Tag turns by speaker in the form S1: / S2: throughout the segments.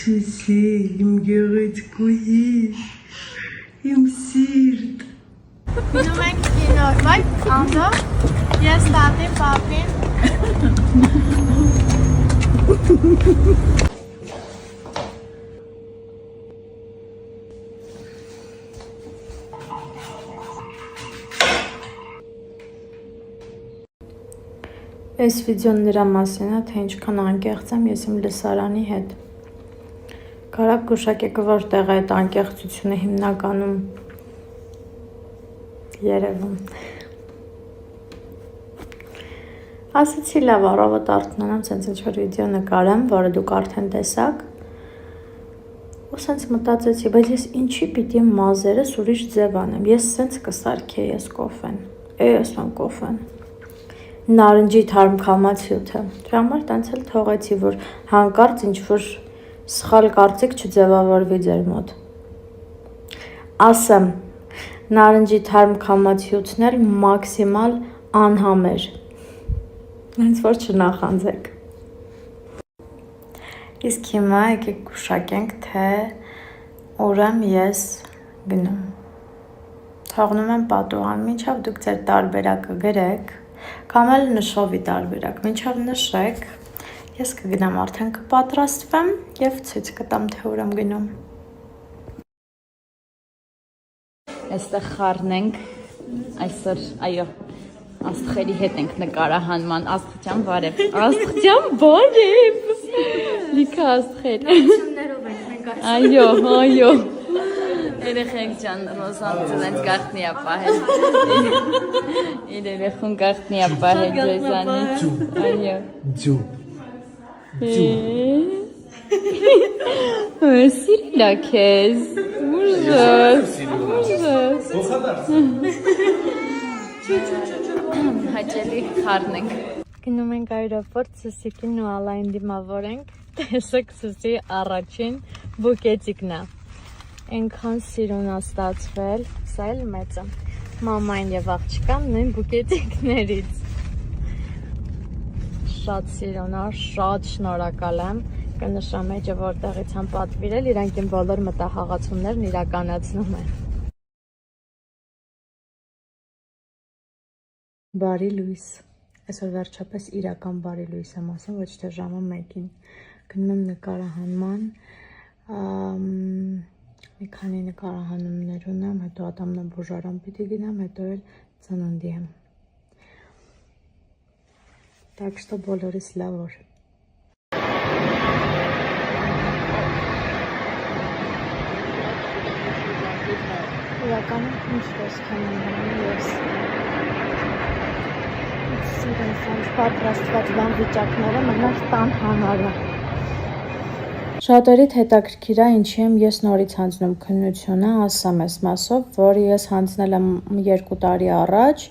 S1: Sisi, imgeretskuyi, imsirt.
S2: Numai kino, vai, ando, yes, tati, papin.
S3: Այս վիդեոն նրա մասին է, թե ինչքան անկեղծ եմ ես իմ լսարանի հետ։ Կարակ գուշակեք, որտեղ է այդ անկեղծությունը հիմնականում երևում։ Ասացի լավ, առավոտ արթնանամ, սենց ինչ-որ վիդեո նկարեմ, որը դուք արդեն տեսաք։ Ու սենց մտածեցի, բայց ես ինչի պիտի մազերս ուրիշ ձև անեմ, ես սենց կսարքեի ես կոֆեն, ես ման կոֆեն։ Նարնջի թարմ քամացյութը։ Դրա համար տենց էլ թողեցի, որ հանկարծ ինչ-որ սխալ կարծիք չձևավորվի ձեր մոտ։ Ասեմ, նարնջի թարմ քամացյութն էլ մաքսիմալ անհամեր։ Հենց որ չնախանձեք։ Իսկ հիմա եկեք գուշակենք, թե ուր եմ ես գնում։ Թողնում եմ պատուհան, մինչև դուք ձեր տարբերակը գրեք, կամ էլ նշովի տարբերակ, մինչև նշեք, ես կգնամ արդեն կպատրաստվեմ և ցույց կտամ, թե ուր եմ գնում։
S4: Այստեղ խառնենք, այսօր, այո, աստղերի հետ ենք նկարահանման, աստղջան բարև, աստղջան բարև, լիքը աստղեր, այո, այո, երեխեք ջան, Ռոզանցին այդ գաղտնի ապահել, իր երեխուն գաղտնի ապահել ձեզանից, այո,
S1: Ձու,
S4: սիրիլա քեզ, ուժս, հաճելի խառնենք։
S3: Գնում ենք այրոպորտ, Սուսիկին ու Ալային դիմավոր ենք, տեսեք Սուսի առաջին բուկետիկն է։ Ենքան սիրուն է ստացվել, սա էլ մեծը։ Մամային և աղջկան նույն բուկետիկներից։ Շատ սիրուն է, շատ շնորհակալ եմ, կնշամ էջը որտեղից եմ պատվիրել, իրանք իմ բոլոր մտահաղացումներն իրականացնում են։ Բարի լույս, այսօր վերջապես իրական բարի լույս եմ ասում, ոչ թե ժամը 1-ին։ Գնում եմ նկարահանման, մի քանի նկարահանումներ ունեմ, հետո ատամնաբուժարան պիտի գնամ, հետո էլ ծնունդի եմ։ Так что բոլորիս լավ օր։ Իրականում ինչ տեսքան եմ ես։ Սիրուն սենց պատրաստված բան վիճակները մնաց տան հանարը։ Շատերիդ հետաքրքիր է ինչի եմ ես նորից հանձնում քննությունը, ասեմ ես մասով, որ ես հանձնել եմ 2 տարի առաջ,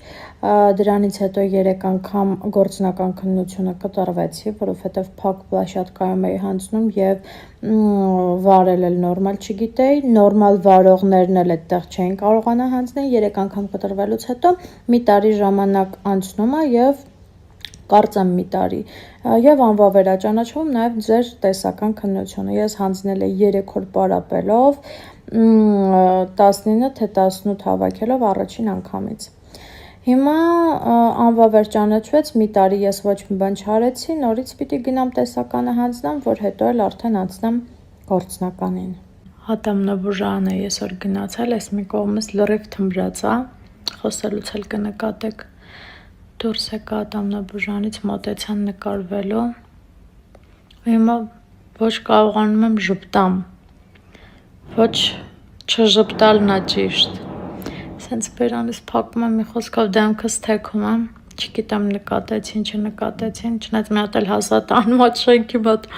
S3: դրանից հետո 3 անգամ գործնական քննությունը կտրվեցի, որովհետև փակ պլաշատկայում էի հանձնում և վարել էլ նորմալ չգիտեի, նորմալ վարողներն էլ այդտեղ չէին կարողանա հանձնել, 3 անգամ կտրվելուց հետո մի տարի ժամանակ անցնում է և կարծեմ մի տարի և անվավեր է ճանաչվում նաև ձեր տեսական քննությունը։ Ես հանձնել էի 3 օր պարապելով, 19 թե 18 հավաքելով առաջին անգամից։ Հիմա անվավեր ճանաչվեց, մի տարի ես ոչ մի բան չարեցի, նորից պիտի գնամ տեսականը հանձնամ, որ հետո էլ արդեն անցնեմ գործնականին։ Ատամնաբուժարան է այսօր գնացել, այս մի կողմից լրիվ թմրած է, խոսելուց էլ կնկատեք։ Դուրս եկա ատամնաբուժարանից, մոտեցան նկարվելու, հիմա ոչ կարողանում եմ ժպտամ, ոչ չժպտալն է ճիշտ, սենց բերանից փակում եմ մի խոսքով դեմքս թեքում եմ, չգիտեմ նկատեցին, չնկատեցին, չնայած մի հատ էլ հասատ անմոտ շենքի մոտ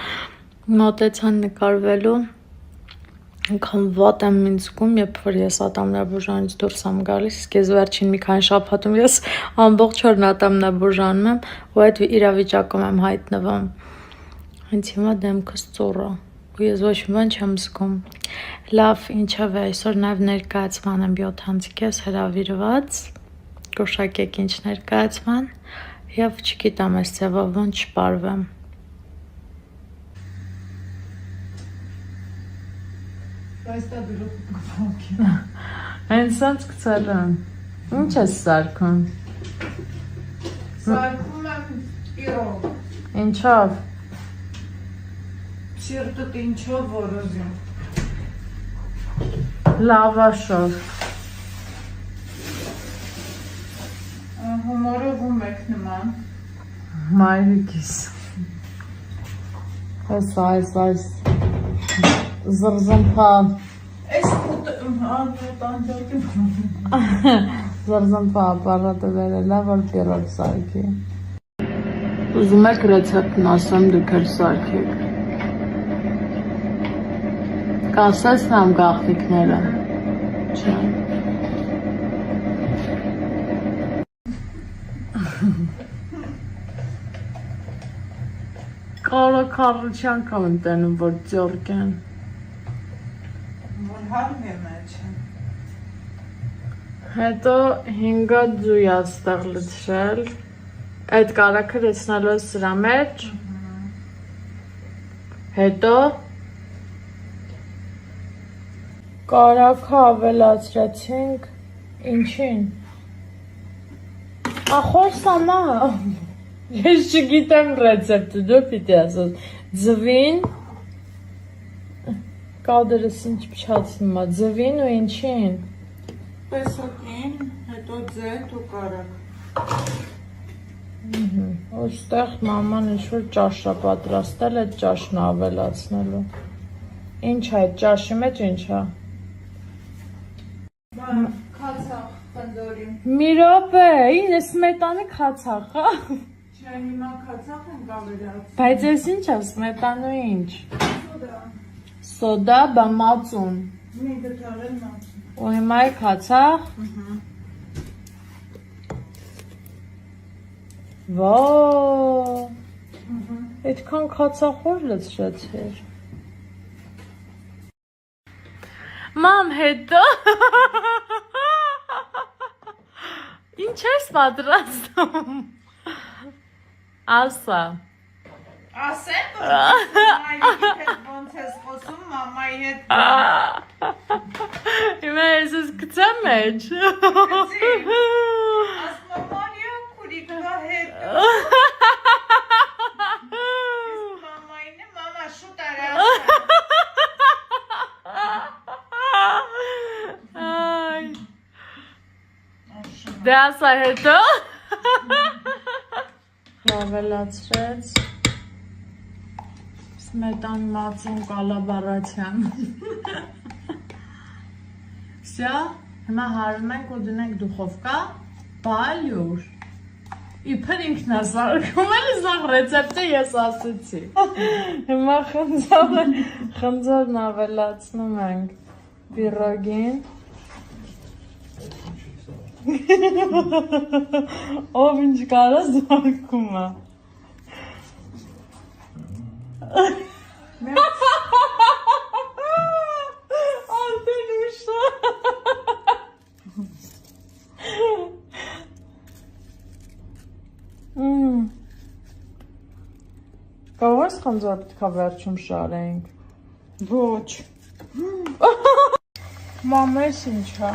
S3: մոտեցան նկարվելու, Ինքան վատ եմ ինձ զգում, երբ որ ես ատամնաբուժարանից դուրս եմ գալիս, իսկ ես վերջին մի քանի շաբաթում ես ամբողջ օրն ատամնաբուժարանում եմ ու այդ իրավիճակում եմ հայտնվում։ Հենց հիմա դեմքս ծուռ է ու ես ոչ մի բան չեմ զգում։ Լավ, ինչով է, այսօր նաև ներկայացման եմ 7 անցիկես հրավիրված, գուշակեք ինչ ներկայացման և չգիտեմ այս ձևով ոնց չպարվեմ։
S1: Բայց դա դրոք կփոքի։
S3: Հենց սենց գցել եմ։ Ինչ ես սարքում։
S1: Սարքում եմ իրով։
S3: Ինչով։
S1: Սիրտդ ինչով որոզում։
S3: Լավաշով։
S1: Հումորով ու մեկ նման։
S3: Մայրիկիս։ Այս զրզմփա
S1: Այս տանջակի
S3: զրզմփա ապարատը վերելա, որ պիրոք սարքի։ Ուզում եք ռեցեպտն ասեմ, դուք էլ սարքեք։ Կասեցնամ գաղտնիքները։ Չէ։ Կարոքարության կամ եմ տենում, որ ձորք են։
S1: Որ հարմ է մեջ։
S3: Հետո 5 ձույ աստեղ լցրել։ Այդ կարակը լցնելու է սրա մեջ։ Հետո կարակը ավելացրեցինք ինչին։ Ախորսամա։ Ես չգիտեմ ռեցեպտը, դու պիտի ասես։ Ձվին կադրս ինչ փչացնում է, ձվին ու ինչին։
S1: Պեսոկին, հետո ձետ ու կարակ։
S3: Ոստեղ մաման ինչ-որ ճաշ է պատրաստել, այդ ճաշն է ավելացնելու։ Ինչ է, այդ ճաշի մեջ ինչ է։
S1: Քացախ խնդորի։
S3: Մի րոպե, ինձ սմետանի քացախ է։
S1: Չէ, հիմա քացախ ենք ավելացնում։
S3: Բայց ես ինչ է, սմետանու ինչ։ Սոդա, բա մածուն։
S1: Մի գտարել մածուն։
S3: Ու հիմա է քացախ։ Վաա։ Այդքան քացախոր լցրեցիր։ Մամ, հետո։ Ինչ ես պատրաստում։ Ասա։
S1: Ասեմ, որ մայրիկի հետ ոնց ես խոսում, մամայի հետ։
S3: Հիմա ես ես գծեմ մեջ։
S1: Ասմա Մարիա քուրիկվա հետ։ Մամային է, մամա շուտ արա։
S3: Այ։ Դե ասա հետո։ Ավելացրեց Սմետան մածուն կալաբարացյան։ Սյա, հիմա հարում ենք ու դնենք դուխովկա, բալյուր։ Իբր ինքն է սարքում, էլի սաղ ռեցեպտը ես ասեցի։ Հիմա խնձորն ավելացնում ենք պիրոգին։ Ով ինչ կարա զարկում է։ Անդեն ուշա։ Կարող ես խնձոր պետքա վերջում շարենք։
S1: Ոչ։
S3: Մամ, ես ինչ է։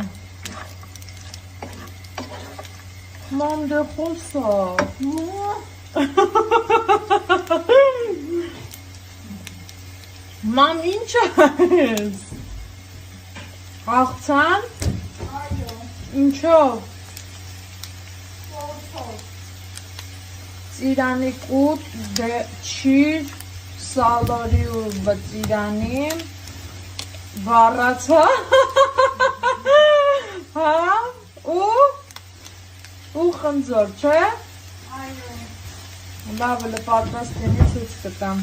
S3: Մամ, դե խոսա։ Մամ, ինչ ես։ Աղցան։ Ինչով։ Ծիրանի կուտ, չիր, սալորի ու բծիրանի, վառացա, հա, ու խնձոր, չէ։
S1: Այո։
S3: Լավ էլ պատրաստինի ցույց կտամ։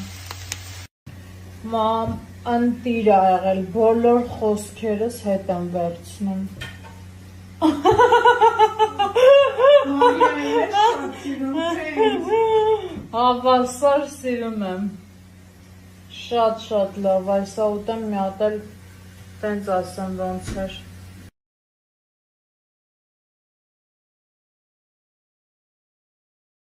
S3: Մամ, ընտիր ա եղել, բոլոր խոսքերս հետ եմ վերցնում։ Հավասար սիրում եմ։ Շատ լավ, այսա ուտեմ մի հատ էլ տենց ասեմ ոնց էր։